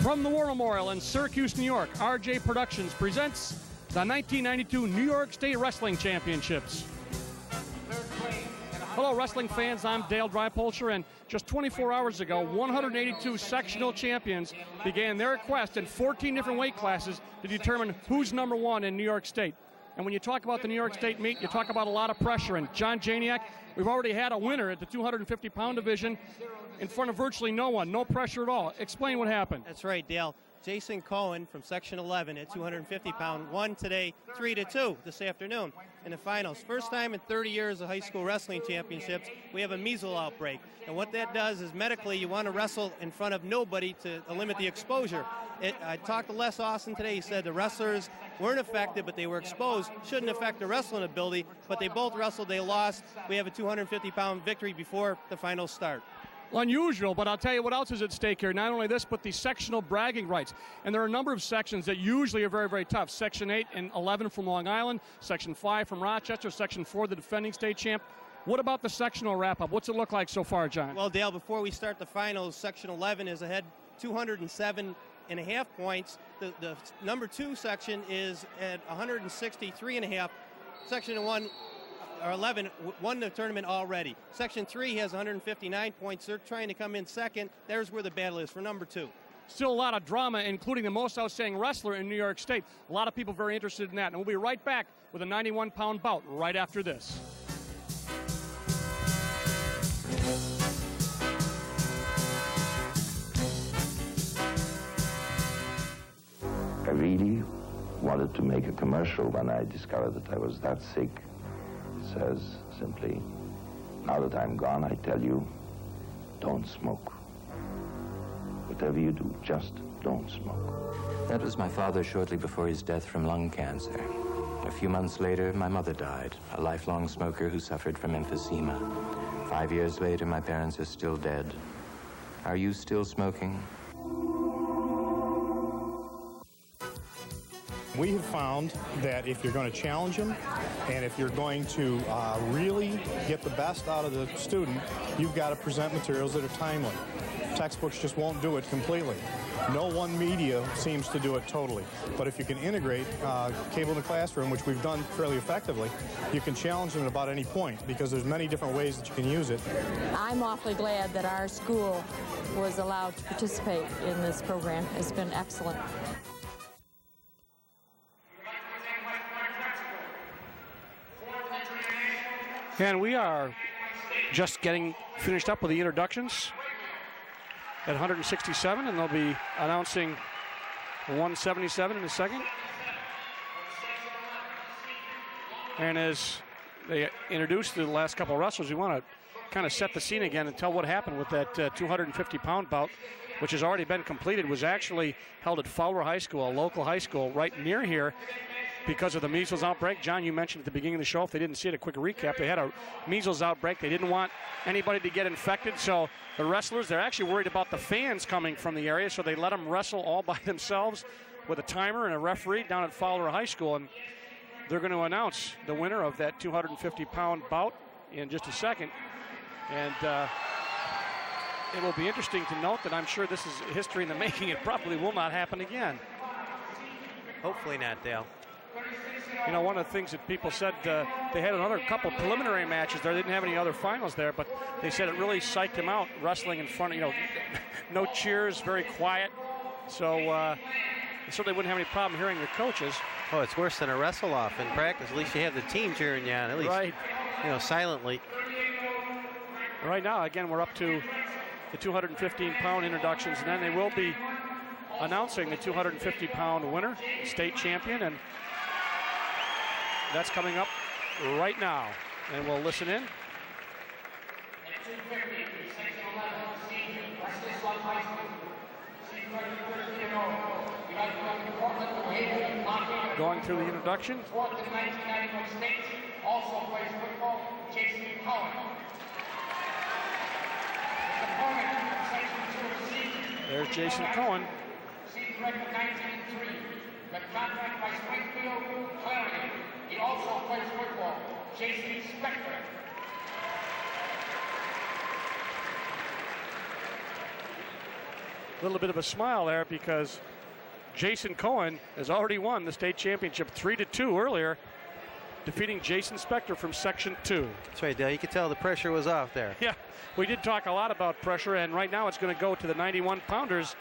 From the War Memorial in Syracuse, New York, RJ Productions presents the 1992 New York State Wrestling Championships. Hello, wrestling fans. I'm Dale Drypolscher, and just 24 hours ago, 182 sectional champions began their quest in 14 different weight classes to determine who's number one in New York State. And when you talk about the New York State meet, you talk about a lot of pressure. And John Janiak, we've already had a winner at the 250-pound division in front of virtually no one, no pressure at all. Explain what happened. That's right, Dale. Jason Cohen from Section 11 at 250-pound won today 3-2 this afternoon in the finals. First time in 30 years of high school wrestling championships, we have a measles outbreak. And what that does is medically you want to wrestle in front of nobody to limit the exposure. I talked to Les Austin today. He said the wrestlers weren't affected, but they were exposed. Shouldn't affect their wrestling ability, but they both wrestled. They lost. We have a 250-pound victory before the finals start. Unusual, but I'll tell you what else is at stake here. Not only this, but the sectional bragging rights. And there are a number of sections that usually are very, very tough. Section 8 and 11 from Long Island, Section 5 from Rochester, Section 4, the defending state champ. What about the sectional wrap-up? What's it look like so far, John? Well, Dale, before we start the finals, Section 11 is ahead 207.5 points. The number 2 section is at 163.5. Section 1 or 11 won the tournament already. Section 3 has 159 points. They're trying to come in second. There's where the battle is for number 2. Still a lot of drama, including the most outstanding wrestler in New York State. A lot of people very interested in that. And we'll be right back with a 91-pound bout right after this. I really wanted to make a commercial when I discovered that I was that sick. It says simply, now that I'm gone, I tell you, don't smoke. Whatever you do, just don't smoke. That was my father shortly before his death from lung cancer. A few months later, my mother died, a lifelong smoker who suffered from emphysema. 5 years later, my parents are still dead. Are you still smoking? We have found that if you're going to challenge them and if you're going to really get the best out of the student, you've got to present materials that are timely. Textbooks just won't do it completely. No one media seems to do it totally. But if you can integrate cable in the classroom, which we've done fairly effectively, you can challenge them at about any point because there's many different ways that you can use it. I'm awfully glad that our school was allowed to participate in this program. It's been excellent. And we are just getting finished up with the introductions at 167, and they'll be announcing 177 in a second. And as they introduce the last couple of wrestlers, we want to kind of set the scene again and tell what happened with that 250-pound bout, which has already been completed. It was actually held at Fowler High School, a local high school right near here, because of the measles outbreak. John, you mentioned at the beginning of the show, if they didn't see it, a quick recap, they had a measles outbreak. They didn't want anybody to get infected, so the wrestlers, they're actually worried about the fans coming from the area, so they let them wrestle all by themselves with a timer and a referee down at Fowler High School, and they're going to announce the winner of that 250-pound bout in just a second. And it will be interesting to note that I'm sure this is history in the making. It probably will not happen again. Hopefully not, Dale. You know, one of the things that people said, they had another couple preliminary matches there. They didn't have any other finals there, but they said it really psyched them out, wrestling in front of, no cheers, very quiet. So they certainly wouldn't have any problem hearing their coaches. Oh, it's worse than a wrestle-off in practice. At least you have the team cheering you on, at least, right. Silently. Right now, again, we're up to the 215-pound introductions, and then they will be announcing the 250-pound winner, state champion, and that's coming up right now. And we'll listen in. Going through the introduction. Also plays football, Jason Cohen. There's Jason Cohen. Season record 19-3. The contract by Springfield, Clarion. He also plays football, Jason Spector. little bit of a smile there because Jason Cohen has already won the state championship 3-2 earlier, defeating Jason Spector from Section 2. That's right, Dale. You could tell the pressure was off there. Yeah, we did talk a lot about pressure, and right now it's going to go to the 91-pounders.